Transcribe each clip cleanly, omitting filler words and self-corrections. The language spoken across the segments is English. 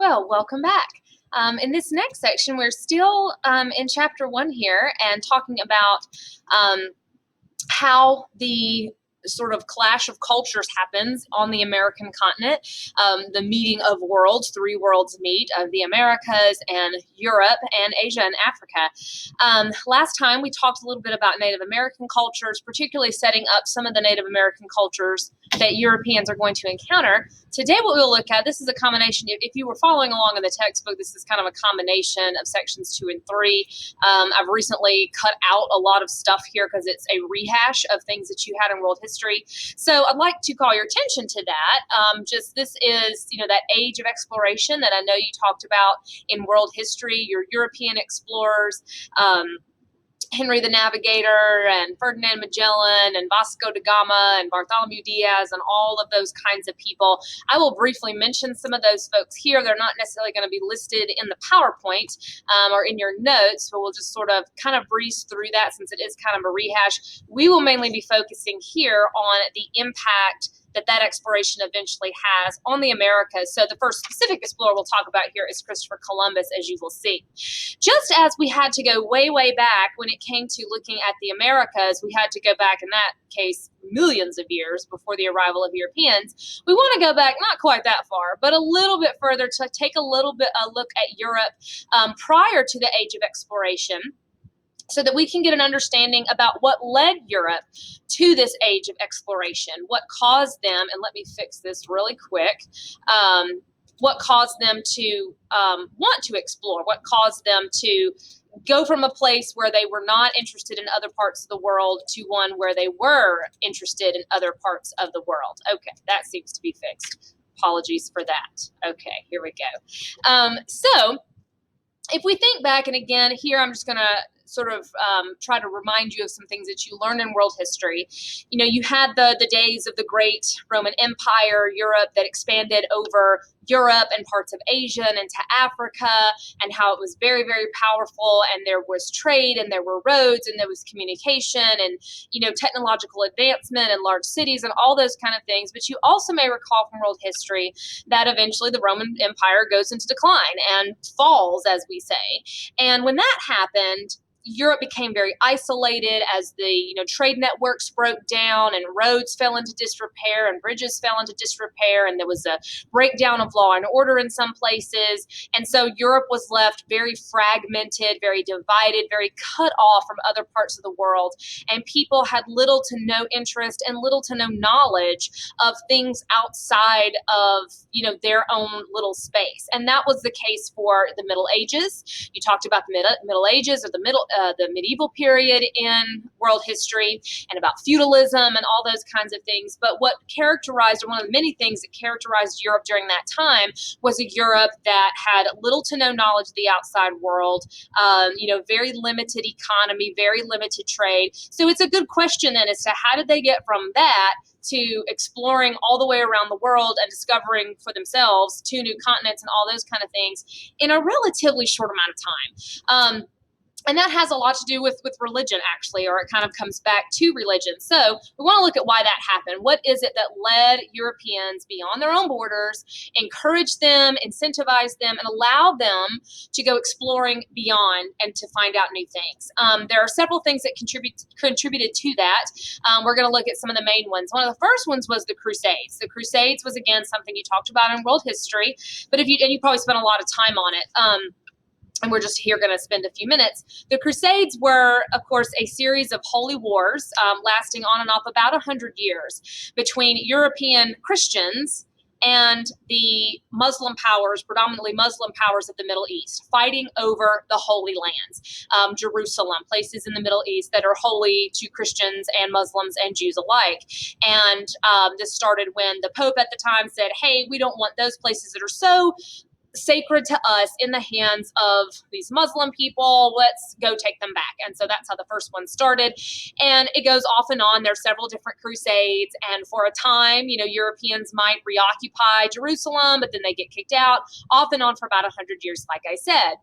Well, welcome back. In this next section, we're still in chapter 1 here and talking about um, how the sort of clash of cultures happens on the American continent, the meeting of worlds, three worlds meet of the Americas and Europe and Asia and Africa. Last time we talked a little bit about Native American cultures, particularly setting up some of the Native American cultures that Europeans are going to encounter. Today what we'll look at, this is a combination, if you were following along in the textbook, this is kind of a combination of sections 2 and 3. I've recently cut out a lot of stuff here because it's a rehash of things that you had in world history. So I'd like to call your attention to that. This is, that age of exploration that I know you talked about in world history, your European explorers, Henry the Navigator and Ferdinand Magellan and Vasco da Gama and Bartholomew Diaz and all of those kinds of people. I will briefly mention some of those folks here. They're not necessarily going to be listed in the PowerPoint or in your notes, but we'll just sort of kind of breeze through that since it is kind of a rehash. We will mainly be focusing here on the impact that exploration eventually has on the Americas. So the first specific explorer we'll talk about here is Christopher Columbus, as you will see. Just as we had to go way, way back when it came to looking at the Americas, we had to go back, in that case, millions of years before the arrival of Europeans. We want to go back, not quite that far, but a little bit further to take a look at Europe prior to the age of exploration, so that we can get an understanding about what led Europe to this age of exploration, what caused them, and let me fix this really quick, what caused them to want to explore, what caused them to go from a place where they were not interested in other parts of the world to one where they were interested in other parts of the world. Okay, that seems to be fixed. Apologies for that. Okay, here we go. So if we think back, and again, here I'm just going to sort of try to remind you of some things that you learned in world history. You had the days of the great Roman Empire, Europe, that expanded over Europe and parts of Asia and into Africa, and how it was very, very powerful, and there was trade, and there were roads, and there was communication, and technological advancement, and large cities, and all those kind of things. But you also may recall from world history that eventually the Roman Empire goes into decline and falls, as we say. And when that happened, Europe became very isolated as the trade networks broke down, and roads fell into disrepair, and bridges fell into disrepair, and there was a breakdown of law and order in some places. And so Europe was left very fragmented, very divided, very cut off from other parts of the world, and people had little to no interest and little to no knowledge of things outside of their own little space. And that was the case for the Middle Ages. You talked about the Middle Ages, or the medieval period in world history, and about feudalism and all those kinds of things. But what characterized, or one of the many things that characterized Europe during that time, was a Europe that had little to no knowledge of the outside world, very limited economy, very limited trade. So it's a good question then as to how did they get from that to exploring all the way around the world and discovering for themselves 2 new continents and all those kind of things in a relatively short amount of time. And that has a lot to do with religion, actually, or it kind of comes back to religion. So we want to look at why that happened. What is it that led Europeans beyond their own borders, encouraged them, incentivized them, and allowed them to go exploring beyond and to find out new things? There are several things that contributed to that. We're going to look at some of the main ones. One of the first ones was the Crusades. The Crusades was, again, something you talked about in world history, but you probably spent a lot of time on it. And we're just here going to spend a few minutes. The Crusades were, of course, a series of holy wars lasting on and off about 100 years between European Christians and the Muslim powers, predominantly Muslim powers of the Middle East, fighting over the Holy Lands, Jerusalem, places in the Middle East that are holy to Christians and Muslims and Jews alike. And this started when the Pope at the time said, hey, we don't want those places that are so sacred to us in the hands of these Muslim people. Let's go take them back. And so that's how the first one started. And it goes off and on. There's several different crusades. And for a time, Europeans might reoccupy Jerusalem, but then they get kicked out, off and on for about 100 years, like I said.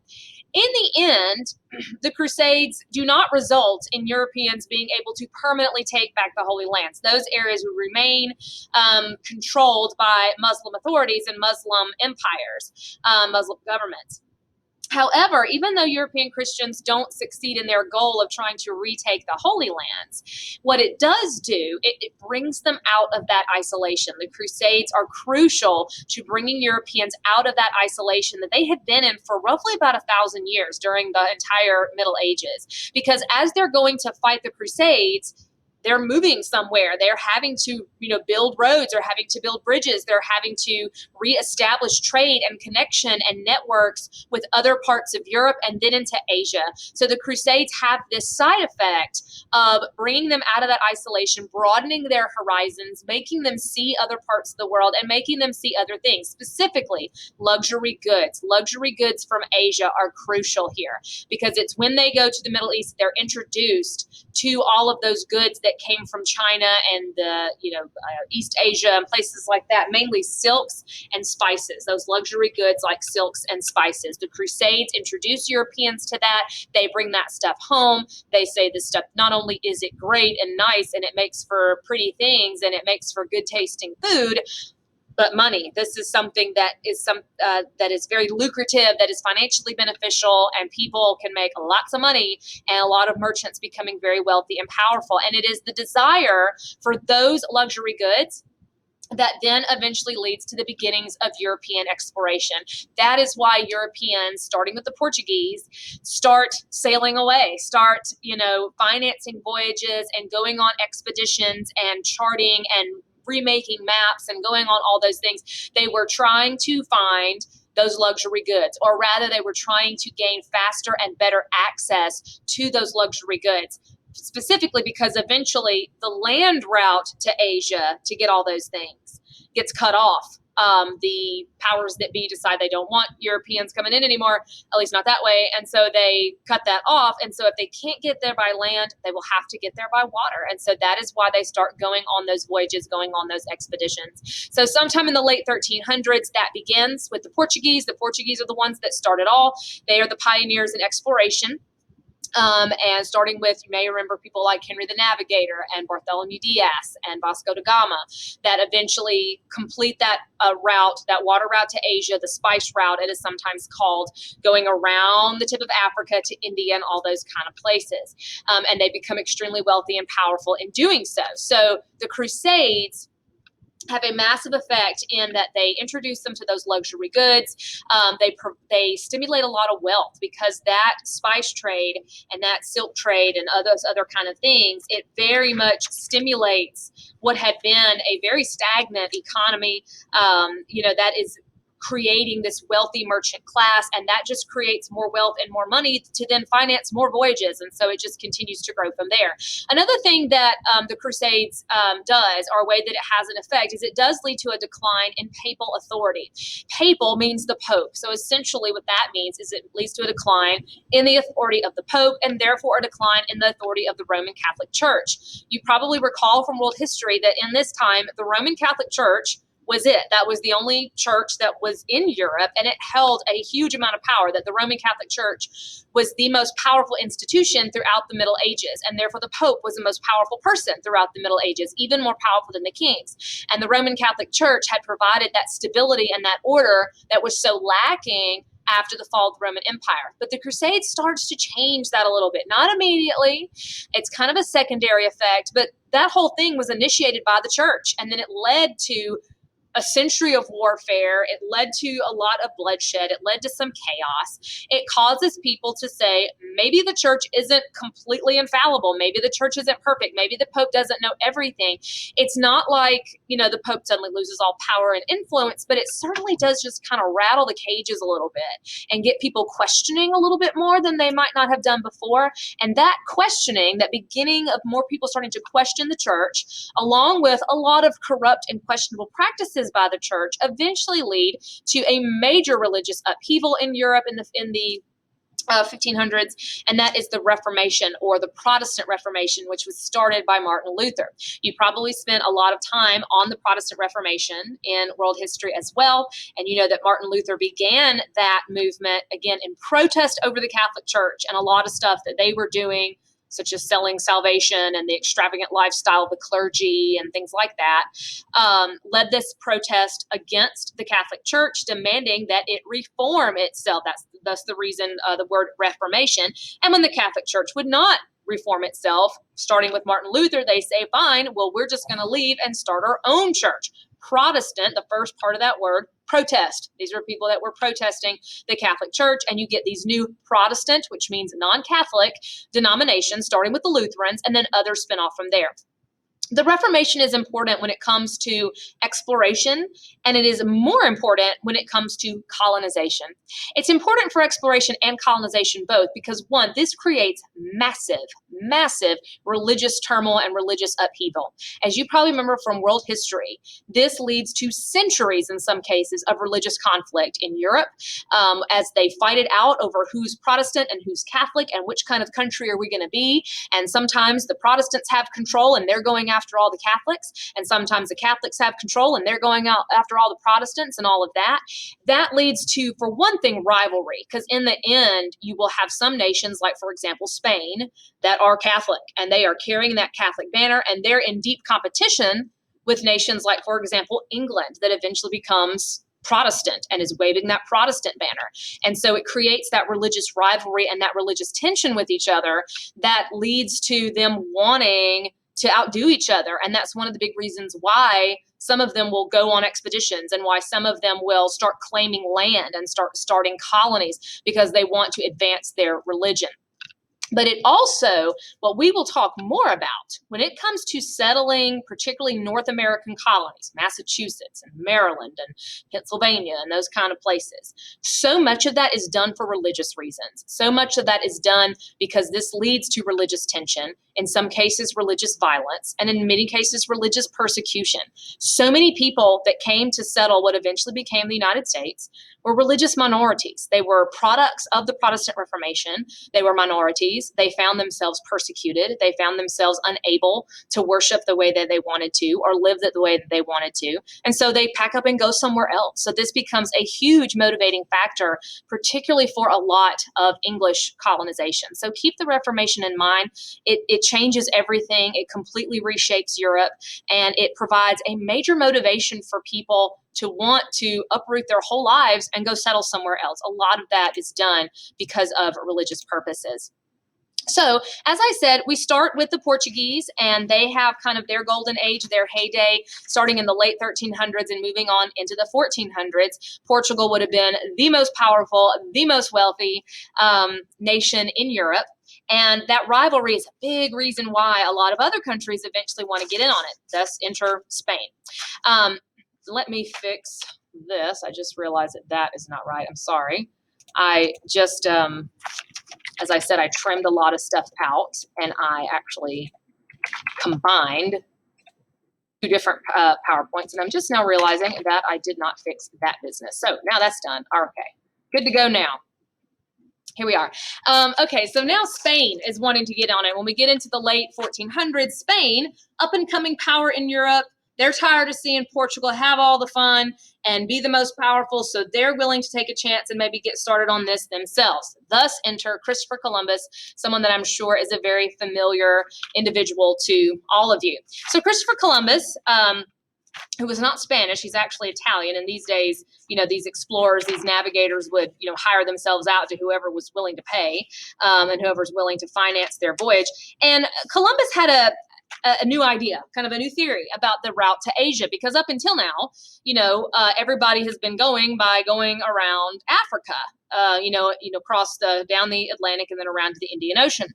In the end, the Crusades do not result in Europeans being able to permanently take back the Holy Lands. Those areas would remain controlled by Muslim authorities and Muslim empires, Muslim governments. However, even though European Christians don't succeed in their goal of trying to retake the Holy Lands, what it does do, it brings them out of that isolation. The Crusades are crucial to bringing Europeans out of that isolation that they had been in for roughly about 1,000 years during the entire Middle Ages. Because as they're going to fight the Crusades, they're moving somewhere. They're having to, build roads or having to build bridges. They're having to reestablish trade and connection and networks with other parts of Europe and then into Asia. So the Crusades have this side effect of bringing them out of that isolation, broadening their horizons, making them see other parts of the world and making them see other things, specifically luxury goods. Luxury goods from Asia are crucial here because it's when they go to the Middle East, they're introduced to all of those goods that came from China and East Asia and places like that, mainly silks and spices, those luxury goods like silks and spices. The Crusades introduce Europeans to that. They bring that stuff home. They say this stuff, not only is it great and nice and it makes for pretty things and it makes for good tasting food, but money. This is something that is very lucrative, that is financially beneficial, and people can make lots of money, and a lot of merchants becoming very wealthy and powerful. And it is the desire for those luxury goods that then eventually leads to the beginnings of European exploration. That is why Europeans, starting with the Portuguese, start sailing away, start, financing voyages and going on expeditions and charting and remaking maps and going on all those things. They were trying to find those luxury goods, or rather they were trying to gain faster and better access to those luxury goods, specifically because eventually the land route to Asia to get all those things gets cut off. The powers that be decide they don't want Europeans coming in anymore, at least not that way, and so they cut that off. And so if they can't get there by land, they will have to get there by water. And so that is why they start going on those voyages, going on those expeditions. So sometime in the late 1300s, that begins with the Portuguese. The Portuguese are the ones that start it all. They are the pioneers in exploration. And starting with, you may remember people like Henry the Navigator and Bartholomew Diaz and Vasco da Gama that eventually complete that route, that water route to Asia, the spice route, it is sometimes called, going around the tip of Africa to India and all those kind of places. And they become extremely wealthy and powerful in doing so. So the Crusades have a massive effect in that they introduce them to those luxury goods. They stimulate a lot of wealth because that spice trade and that silk trade and those other kind of things, it very much stimulates what had been a very stagnant economy, that is creating this wealthy merchant class, and that just creates more wealth and more money to then finance more voyages, and so it just continues to grow from there. Another thing that the Crusades does, or a way that it has an effect, is it does lead to a decline in papal authority. Papal means the Pope, so essentially what that means is it leads to a decline in the authority of the Pope, and therefore a decline in the authority of the Roman Catholic Church. You probably recall from world history that in this time, the Roman Catholic Church was it. That was the only church that was in Europe, and it held a huge amount of power, that the Roman Catholic Church was the most powerful institution throughout the Middle Ages, and therefore the Pope was the most powerful person throughout the Middle Ages, even more powerful than the kings. And the Roman Catholic Church had provided that stability and that order that was so lacking after the fall of the Roman Empire. But the Crusades starts to change that a little bit. Not immediately. It's kind of a secondary effect, but that whole thing was initiated by the church, and then it led to a century of warfare. It led to a lot of bloodshed. It led to some chaos. It causes people to say, maybe the church isn't completely infallible. Maybe the church isn't perfect. Maybe the Pope doesn't know everything. It's not like, the Pope suddenly loses all power and influence, but it certainly does just kind of rattle the cages a little bit and get people questioning a little bit more than they might not have done before. And that questioning, that beginning of more people starting to question the church, along with a lot of corrupt and questionable practices by the church, eventually lead to a major religious upheaval in Europe in the 1500s, and that is the Reformation, or the Protestant Reformation, which was started by Martin Luther. You probably spent a lot of time on the Protestant Reformation in world history as well, and you know that Martin Luther began that movement, again, in protest over the Catholic Church and a lot of stuff that they were doing, such as selling salvation and the extravagant lifestyle of the clergy and things like that, led this protest against the Catholic Church, demanding that it reform itself. That's the reason the word Reformation. And when the Catholic Church would not reform itself, starting with Martin Luther, they say, fine, well, we're just going to leave and start our own church. Protestant, the first part of that word, protest. These are people that were protesting the Catholic Church, and you get these new Protestant, which means non-Catholic denominations, starting with the Lutherans, and then others spin off from there. The Reformation is important when it comes to exploration, and it is more important when it comes to colonization. It's important for exploration and colonization both because, one, this creates massive religious turmoil and religious upheaval. As you probably remember from world history, this leads to centuries, in some cases, of religious conflict in Europe as they fight it out over who's Protestant and who's Catholic and which kind of country are we going to be. And sometimes the Protestants have control and they're going after all the Catholics, and sometimes the Catholics have control and they're going out after all the Protestants and all of that. That leads to, for one thing, rivalry, because in the end, you will have some nations, like, for example, Spain, that are Catholic, and they are carrying that Catholic banner, and they're in deep competition with nations like, for example, England, that eventually becomes Protestant and is waving that Protestant banner. And so it creates that religious rivalry and that religious tension with each other that leads to them wanting to outdo each other. And that's one of the big reasons why some of them will go on expeditions and why some of them will start claiming land and starting colonies, because they want to advance their religion. But it also, what we will talk more about when it comes to settling particularly North American colonies, Massachusetts and Maryland and Pennsylvania and those kind of places, so much of that is done for religious reasons. So much of that is done because this leads to religious tension, in some cases religious violence, and in many cases religious persecution. So many people that came to settle what eventually became the United States were religious minorities. They were products of the Protestant Reformation. They were minorities. They found themselves persecuted. They found themselves unable to worship the way that they wanted to or live the way that they wanted to. And so they pack up and go somewhere else. So this becomes a huge motivating factor, particularly for a lot of English colonization. So keep the Reformation in mind. It changes everything. It completely reshapes Europe, and it provides a major motivation for people to want to uproot their whole lives and go settle somewhere else. A lot of that is done because of religious purposes. So, as I said, we start with the Portuguese, and they have kind of their golden age, their heyday, starting in the late 1300s and moving on into the 1400s. Portugal would have been the most powerful, the most wealthy nation in Europe. And that rivalry is a big reason why a lot of other countries eventually want to get in on it. Thus, enter Spain. Let me fix this. I just realized that is not right. I'm sorry. I just, as I said, I trimmed a lot of stuff out, and I actually combined two different PowerPoints, and I'm just now realizing that I did not fix that business. So now that's done. Okay, good to go now. Here we are. Okay, so now Spain is wanting to get on it. When we get into the late 1400s, Spain, up-and-coming power in Europe, they're tired of seeing Portugal have all the fun and be the most powerful, so they're willing to take a chance and maybe get started on this themselves. Thus enter Christopher Columbus, someone that I'm sure is a very familiar individual to all of you. So Christopher Columbus, who was not Spanish, he's actually Italian, and these days, you know, these explorers, these navigators would, you know, hire themselves out to whoever was willing to pay and whoever's willing to finance their voyage. And Columbus had a new idea, kind of a new theory about the route to Asia, because up until now, you know, everybody has been going by going around Africa, across down the Atlantic and then around to the Indian Ocean.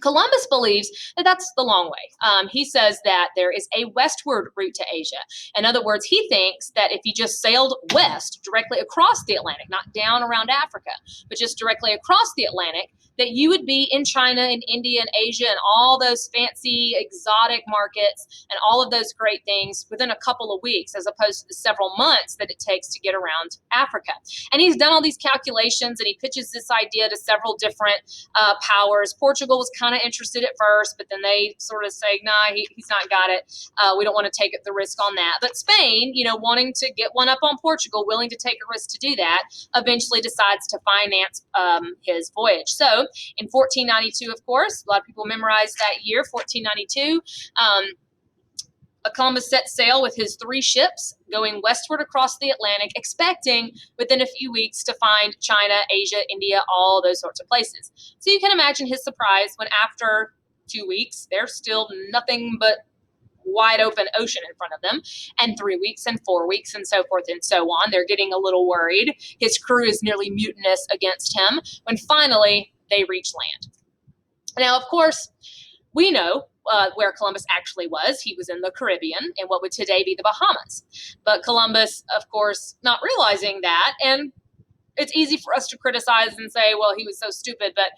Columbus believes that that's the long way. He says that there is a westward route to Asia. In other words, he thinks that if you just sailed west, directly across the Atlantic, not down around Africa, but just directly across the Atlantic, that you would be in China and India and Asia and all those fancy exotic markets and all of those great things within a couple of weeks, as opposed to the several months that it takes to get around Africa. And he's done all these calculations, and he pitches this idea to several different powers. Portugal was kind of interested at first, but then they sort of say, nah, he's not got it. We don't want to take the risk on that. But Spain, wanting to get one up on Portugal, willing to take a risk to do that, eventually decides to finance his voyage. So in 1492, of course, a lot of people memorize that year, 1492, Columbus set sail with his 3 ships going westward across the Atlantic, expecting within a few weeks to find China, Asia, India, all those sorts of places. So you can imagine his surprise when after 2 weeks, there's still nothing but wide open ocean in front of them, and 3 weeks and 4 weeks and so forth and so on. They're getting a little worried. His crew is nearly mutinous against him when finally they reach land. Now, of course, we know where Columbus actually was. He was in the Caribbean, in what would today be the Bahamas. But Columbus, of course, not realizing that, and it's easy for us to criticize and say, well, he was so stupid, but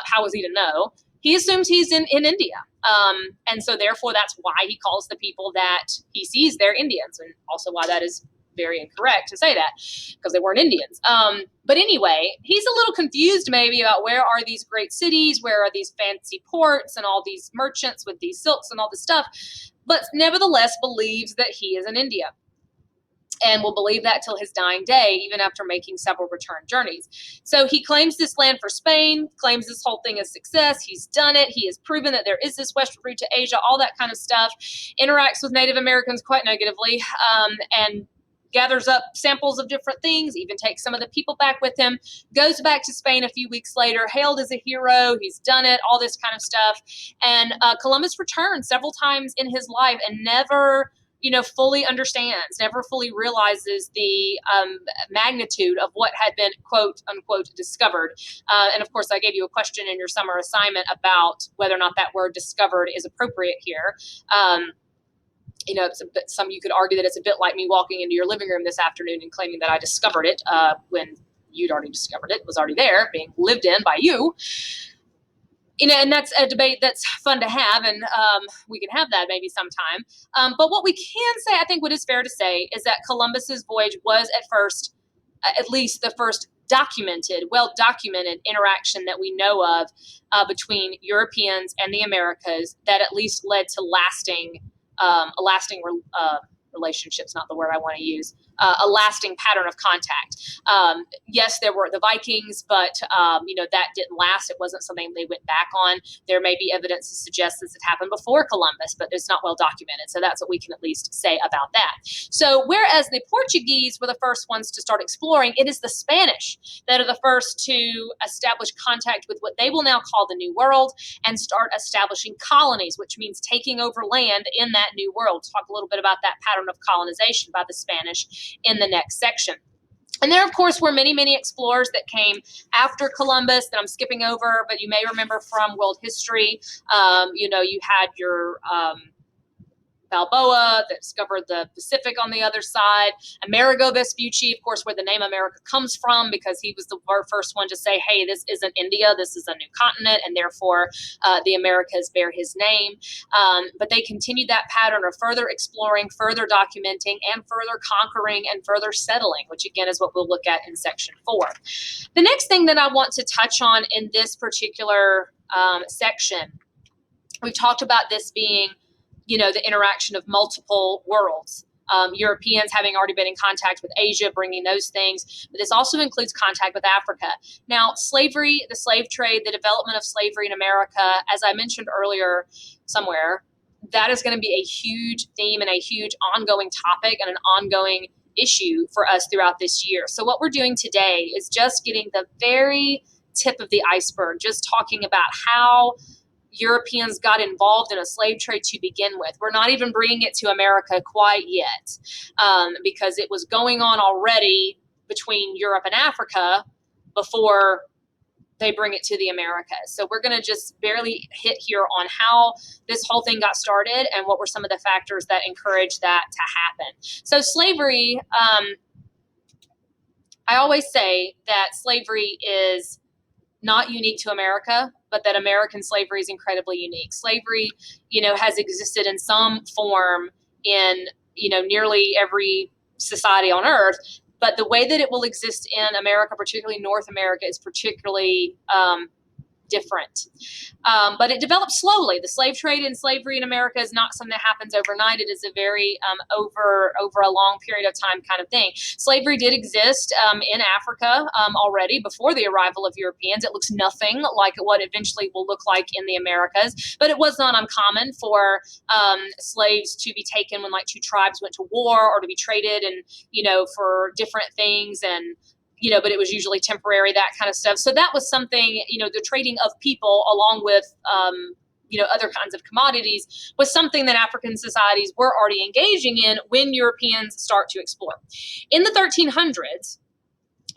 how was he to know? He assumes he's in India. And so therefore, that's why he calls the people that he sees they're Indians, and also why that is very incorrect to say that, because they weren't Indians. But anyway, he's a little confused maybe about where are these great cities, where are these fancy ports and all these merchants with these silks and all this stuff, but nevertheless believes that he is in India, and will believe that till his dying day, even after making several return journeys. So he claims this land for Spain, claims this whole thing is success. He's done it. He has proven that there is this westward route to Asia, all that kind of stuff, interacts with Native Americans quite negatively, and gathers up samples of different things, even takes some of the people back with him, goes back to Spain a few weeks later, hailed as a hero. He's done it, all this kind of stuff. And Columbus returned several times in his life and never fully understands, never fully realizes the magnitude of what had been, quote unquote, discovered. And of course, I gave you a question in your summer assignment about whether or not that word discovered is appropriate here. It's a bit, some you could argue that it's a bit like me walking into your living room this afternoon and claiming that I discovered it when you'd already discovered it, was already there, being lived in by you. And that's a debate that's fun to have, and we can have that maybe sometime. But what we can say, I think what is fair to say, is that Columbus's voyage was at first, at least the first well-documented interaction that we know of between Europeans and the Americas that at least led to lasting relationships, not the word I want to use, a lasting pattern of contact. Yes, there were the Vikings, but that didn't last. It wasn't something they went back on. There may be evidence to suggest this had happened before Columbus, but it's not well documented. So that's what we can at least say about that. So whereas the Portuguese were the first ones to start exploring, it is the Spanish that are the first to establish contact with what they will now call the New World and start establishing colonies, which means taking over land in that New World. Talk a little bit about that pattern of colonization by the Spanish in the next section. And there, of course, were many, many explorers that came after Columbus that I'm skipping over, but you may remember from world history. You had your Balboa that discovered the Pacific on the other side. Amerigo Vespucci, of course, where the name America comes from, because he was the first one to say, hey, this isn't India, this is a new continent, and therefore the Americas bear his name. But they continued that pattern of further exploring, further documenting, and further conquering and further settling, which again is what we'll look at in section 4. The next thing that I want to touch on in this particular section, we've talked about this being the interaction of multiple worlds. Europeans having already been in contact with Asia, bringing those things, but this also includes contact with Africa. Now, slavery, the slave trade, the development of slavery in America, as I mentioned earlier somewhere, that is going to be a huge theme and a huge ongoing topic and an ongoing issue for us throughout this year. So what we're doing today is just getting the very tip of the iceberg, just talking about how Europeans got involved in a slave trade to begin with. We're not even bringing it to America quite yet, because it was going on already between Europe and Africa before they bring it to the Americas. So we're going to just barely hit here on how this whole thing got started and what were some of the factors that encouraged that to happen. So slavery, I always say that slavery is not unique to America, but that American slavery is incredibly unique. Slavery, has existed in some form in, nearly every society on earth, but the way that it will exist in America, particularly North America, is particularly different. But it developed slowly. The slave trade and slavery in America is not something that happens overnight. It is a very over a long period of time kind of thing. Slavery did exist in Africa already before the arrival of Europeans. It looks nothing like what eventually will look like in the Americas, but it was not uncommon for slaves to be taken when like two tribes went to war, or to be traded and for different things, and but it was usually temporary, that kind of stuff. So that was something, the trading of people along with, other kinds of commodities was something that African societies were already engaging in when Europeans start to explore. In the 1300s,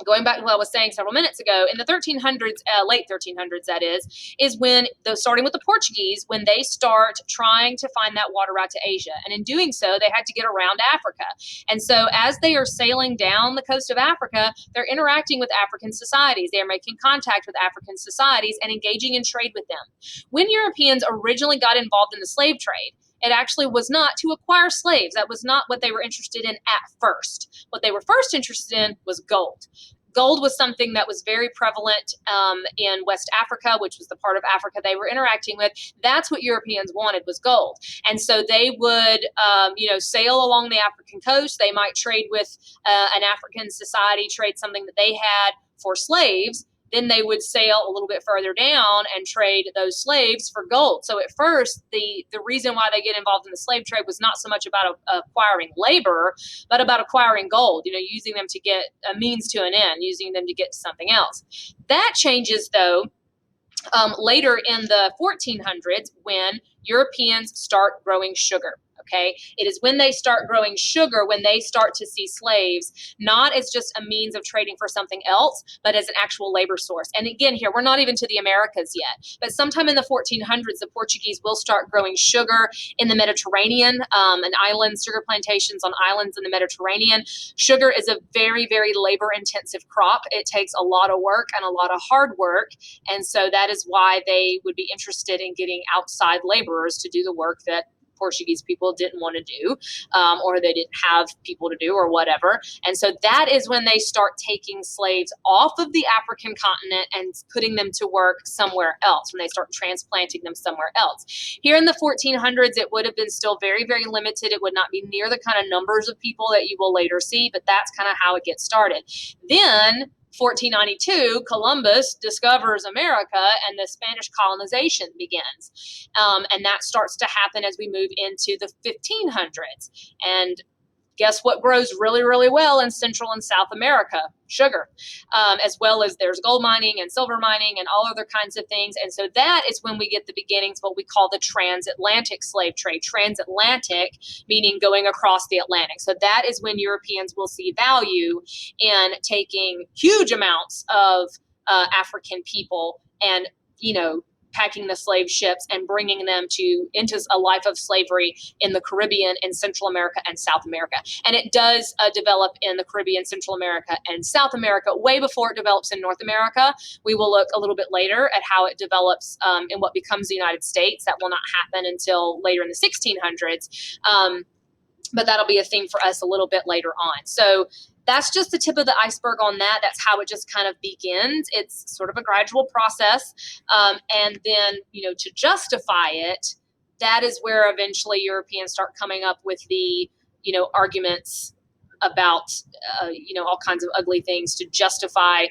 going back to what I was saying several minutes ago, in the 1300s, late 1300s, that is when, starting with the Portuguese, when they start trying to find that water route to Asia. And in doing so, they had to get around Africa. And so as they are sailing down the coast of Africa, they're interacting with African societies. They are making contact with African societies and engaging in trade with them. When Europeans originally got involved in the slave trade, it actually was not to acquire slaves. That was not what they were interested in at first. What they were first interested in was gold. Gold was something that was very prevalent in West Africa, which was the part of Africa they were interacting with. That's what Europeans wanted, was gold. And so they would, sail along the African coast. They might trade with an African society, trade something that they had for slaves. Then they would sail a little bit further down and trade those slaves for gold. So at first, the reason why they get involved in the slave trade was not so much about acquiring labor, but about acquiring gold, using them to get a means to an end, using them to get to something else. That changes, though, later in the 1400s, when Europeans start growing sugar. Okay, it is when they start growing sugar, when they start to see slaves not as just a means of trading for something else, but as an actual labor source. And again, here, we're not even to the Americas yet, but sometime in the 1400s, the Portuguese will start growing sugar in the Mediterranean, and islands, sugar plantations on islands in the Mediterranean. Sugar is a very, very labor-intensive crop. It takes a lot of work and a lot of hard work, and so that is why they would be interested in getting outside laborers to do the work that Portuguese people didn't want to do, or they didn't have people to do, or whatever. And so that is when they start taking slaves off of the African continent and putting them to work somewhere else, when they start transplanting them somewhere else. Here in the 1400s, it would have been still very, very limited. It would not be near the kind of numbers of people that you will later see, but that's kind of how it gets started. Then 1492, Columbus discovers America and the Spanish colonization begins. And that starts to happen as we move into the 1500s. And guess what grows really, really well in Central and South America? Sugar, as well as there's gold mining and silver mining and all other kinds of things. And so that is when we get the beginnings of what we call the transatlantic slave trade. Transatlantic meaning going across the Atlantic. So that is when Europeans will see value in taking huge amounts of African people and, packing the slave ships and bringing them into a life of slavery in the Caribbean, in Central America, and South America. And it does develop in the Caribbean, Central America, and South America way before it develops in North America. We will look a little bit later at how it develops in what becomes the United States. That will not happen until later in the 1600s. But that'll be a theme for us a little bit later on. So that's just the tip of the iceberg on that. That's how it just kind of begins. It's sort of a gradual process. And then, to justify it, that is where eventually Europeans start coming up with the, arguments about, all kinds of ugly things to justify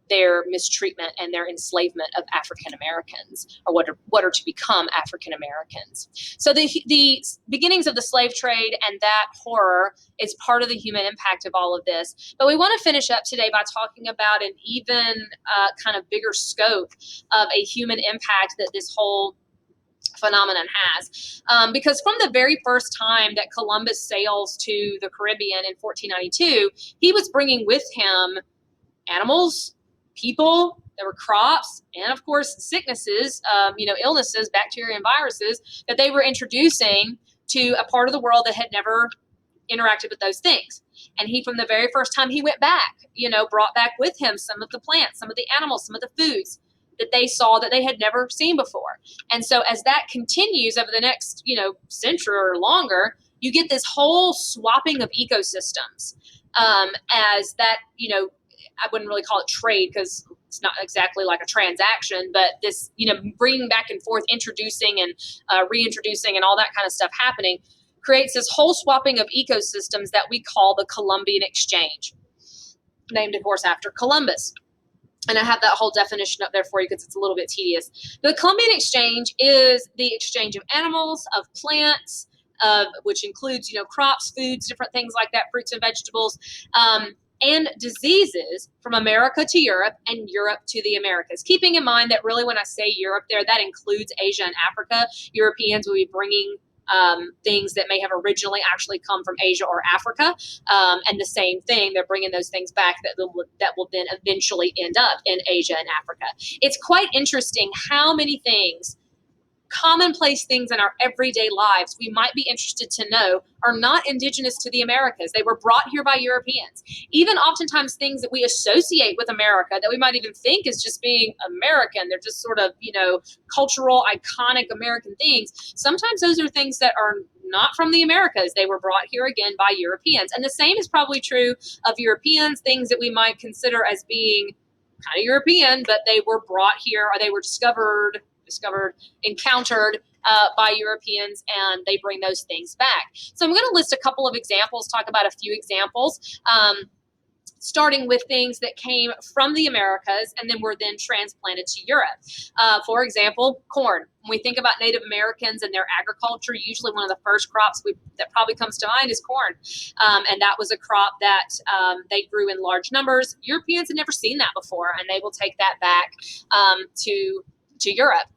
their mistreatment and their enslavement of African Americans, or what are to become African Americans. So the beginnings of the slave trade and that horror is part of the human impact of all of this. But we want to finish up today by talking about an even kind of bigger scope of a human impact that this whole phenomenon has. Because from the very first time that Columbus sails to the Caribbean in 1492, he was bringing with him animals, people, there were crops, and of course sicknesses, illnesses, bacteria and viruses that they were introducing to a part of the world that had never interacted with those things. And he, from the very first time he went back, brought back with him some of the plants, some of the animals, some of the foods. that they saw that they had never seen before. And so as that continues over the next, century or longer, you get this whole swapping of ecosystems, as that, I wouldn't really call it trade because it's not exactly like a transaction, but this, bringing back and forth, introducing and reintroducing and all that kind of stuff happening creates this whole swapping of ecosystems that we call the Colombian Exchange, named, of course, after Columbus. And I have that whole definition up there for you because it's a little bit tedious. The Colombian Exchange is the exchange of animals, of plants, which includes, crops, foods, different things like that, fruits and vegetables, and diseases from America to Europe and Europe to the Americas. Keeping in mind that really when I say Europe there, that includes Asia and Africa. Europeans will be bringing things that may have originally actually come from Asia or Africa, and the same thing, they're bringing those things back that will then eventually end up in Asia and Africa. It's quite interesting how many things, commonplace things in our everyday lives we might be interested to know, are not indigenous to the Americas. They were brought here by Europeans. Even oftentimes things that we associate with America that we might even think is just being American, they're just sort of, cultural, iconic American things. Sometimes those are things that are not from the Americas. They were brought here again by Europeans. And the same is probably true of Europeans, things that we might consider as being kind of European, but they were brought here, or they were encountered by Europeans, and they bring those things back. So I'm going to list a couple of examples, talk about a few examples, starting with things that came from the Americas and then were then transplanted to Europe. For example, corn. When we think about Native Americans and their agriculture, usually one of the first crops that probably comes to mind is corn. And that was a crop that they grew in large numbers. Europeans had never seen that before, and they will take that back to Europe.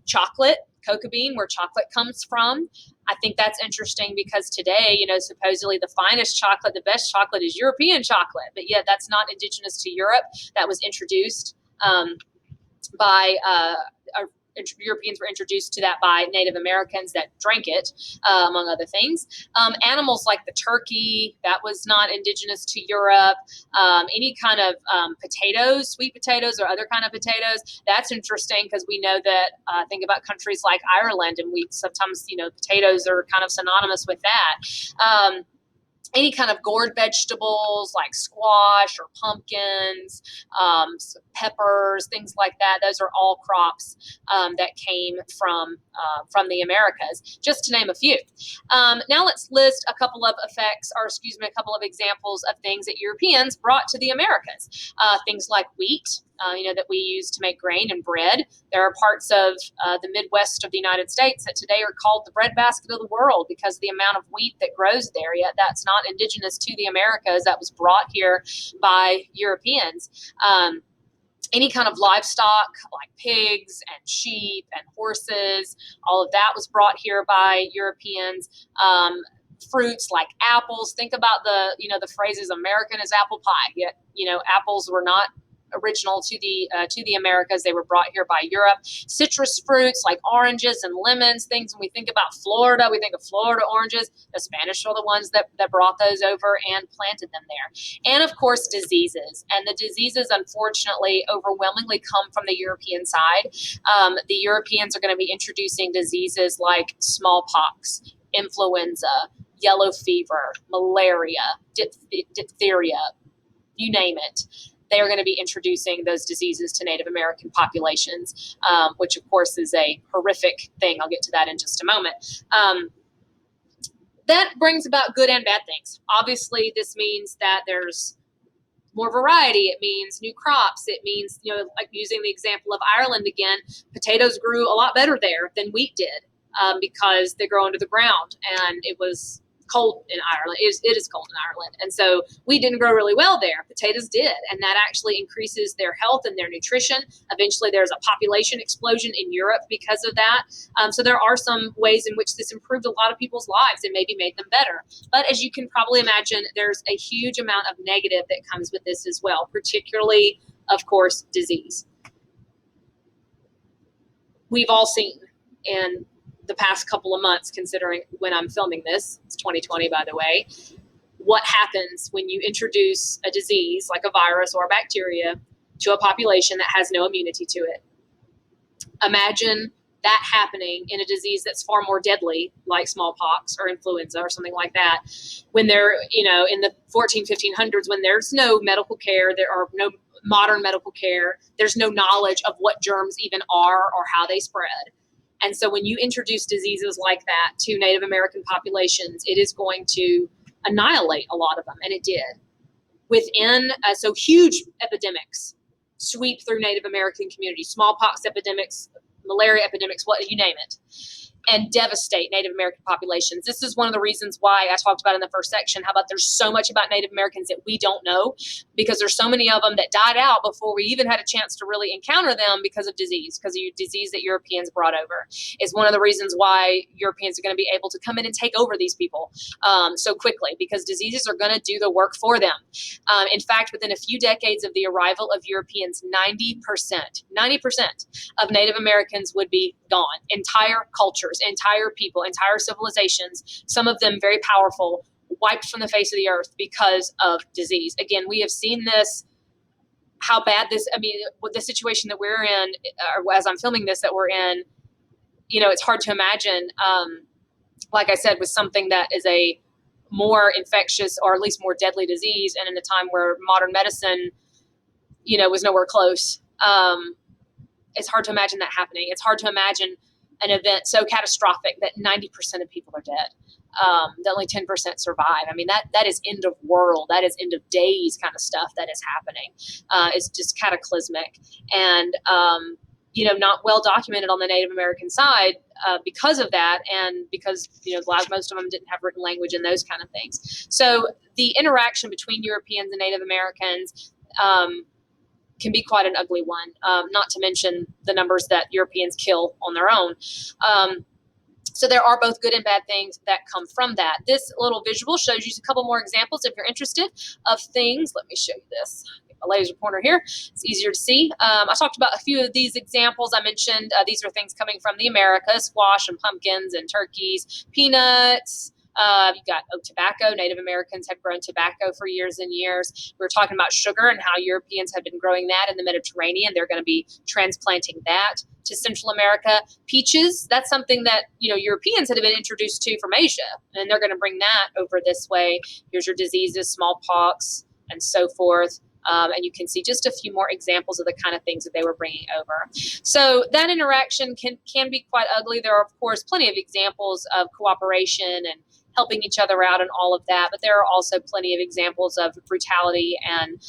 Chocolate, cocoa bean, where chocolate comes from. I think that's interesting because today, supposedly the finest chocolate, the best chocolate is European chocolate, but yet that's not indigenous to Europe. That was introduced by Europeans were introduced to that by Native Americans that drank it, among other things. Animals like the turkey, that was not indigenous to Europe. Any kind of potatoes, sweet potatoes or other kind of potatoes, that's interesting because we know that, think about countries like Ireland, and we sometimes, potatoes are kind of synonymous with that. Any kind of gourd vegetables like squash or pumpkins, peppers, things like that. Those are all crops that came from the Americas, just to name a few. Now let's list a couple of a couple of examples of things that Europeans brought to the Americas. Things like wheat, that we use to make grain and bread. There are parts of the Midwest of the United States that today are called the breadbasket of the world because of the amount of wheat that grows there, yet that's not indigenous to the Americas. That was brought here by Europeans. Any kind of livestock like pigs and sheep and horses, all of that was brought here by Europeans. Fruits like apples. Think about the phrases "American as apple pie." Yet, apples were not original to the Americas. They were brought here by Europe. Citrus fruits like oranges and lemons, things when we think about Florida, we think of Florida oranges. The Spanish are the ones that brought those over and planted them there. And of course, diseases. And the diseases, unfortunately, overwhelmingly come from the European side. The Europeans are going to be introducing diseases like smallpox, influenza, yellow fever, malaria, diphtheria, you name it. They are going to be introducing those diseases to Native American populations, which of course is a horrific thing. I'll get to that in just a moment. That brings about good and bad things. Obviously, this means that there's more variety. It means new crops. It means, like using the example of Ireland again, potatoes grew a lot better there than wheat did because they grow under the ground, and it was cold in Ireland. It is cold in Ireland. And so wheat didn't grow really well there. Potatoes did. And that actually increases their health and their nutrition. Eventually there's a population explosion in Europe because of that. So there are some ways in which this improved a lot of people's lives and maybe made them better. But as you can probably imagine, there's a huge amount of negative that comes with this as well, particularly, of course, disease. We've all seen in the past couple of months, considering when I'm filming this, it's 2020, by the way, what happens when you introduce a disease like a virus or a bacteria to a population that has no immunity to it. Imagine that happening in a disease that's far more deadly, like smallpox or influenza or something like that, when they're, in the 1500s, when there's no medical care, there are no modern medical care, there's no knowledge of what germs even are or how they spread. And so when you introduce diseases like that to Native American populations, it is going to annihilate a lot of them. And it did. So huge epidemics sweep through Native American communities, smallpox epidemics, malaria epidemics, what you name it, and devastate Native American populations. This is one of the reasons why I talked about in the first section, how about there's so much about Native Americans that we don't know, because there's so many of them that died out before we even had a chance to really encounter them because of disease that Europeans brought over. Is one of the reasons why Europeans are going to be able to come in and take over these people so quickly, because diseases are going to do the work for them. In fact, within a few decades of the arrival of Europeans, 90% of Native Americans would be gone. Entire cultures, entire people, entire civilizations, some of them very powerful, wiped from the face of the earth because of disease. Again, we have seen this, how bad this, with the situation that we're in, or as I'm filming this, that we're in, it's hard to imagine, like I said, with something that is a more infectious or at least more deadly disease, and in a time where modern medicine, was nowhere close. It's hard to imagine that happening. It's hard to imagine an event so catastrophic that 90% of people are dead. That only 10% survive. That is end of world. That is end of days kind of stuff that is happening. It's just cataclysmic and, not well documented on the Native American side because of that, and because, most of them didn't have written language and those kind of things. So the interaction between Europeans and Native Americans can be quite an ugly one, not to mention the numbers that Europeans kill on their own. So there are both good and bad things that come from that. This little visual shows you a couple more examples, if you're interested, of things. Let me show you this. Get my laser pointer here. It's easier to see. I talked about a few of these examples. I mentioned these are things coming from the Americas: squash and pumpkins and turkeys, peanuts. You've got tobacco. Native Americans have grown tobacco for years and years. We were talking about sugar and how Europeans have been growing that in the Mediterranean. They're going to be transplanting that to Central America. Peaches, that's something that, Europeans had been introduced to from Asia, and they're going to bring that over this way. Here's your diseases, smallpox, and so forth. And you can see just a few more examples of the kind of things that they were bringing over. So that interaction can be quite ugly. There are, of course, plenty of examples of cooperation and helping each other out and all of that, but there are also plenty of examples of brutality and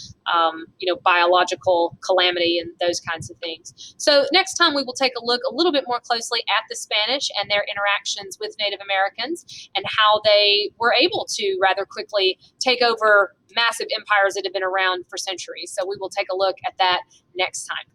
biological calamity and those kinds of things. So next time we will take a look a little bit more closely at the Spanish and their interactions with Native Americans and how they were able to rather quickly take over massive empires that have been around for centuries. So we will take a look at that next time.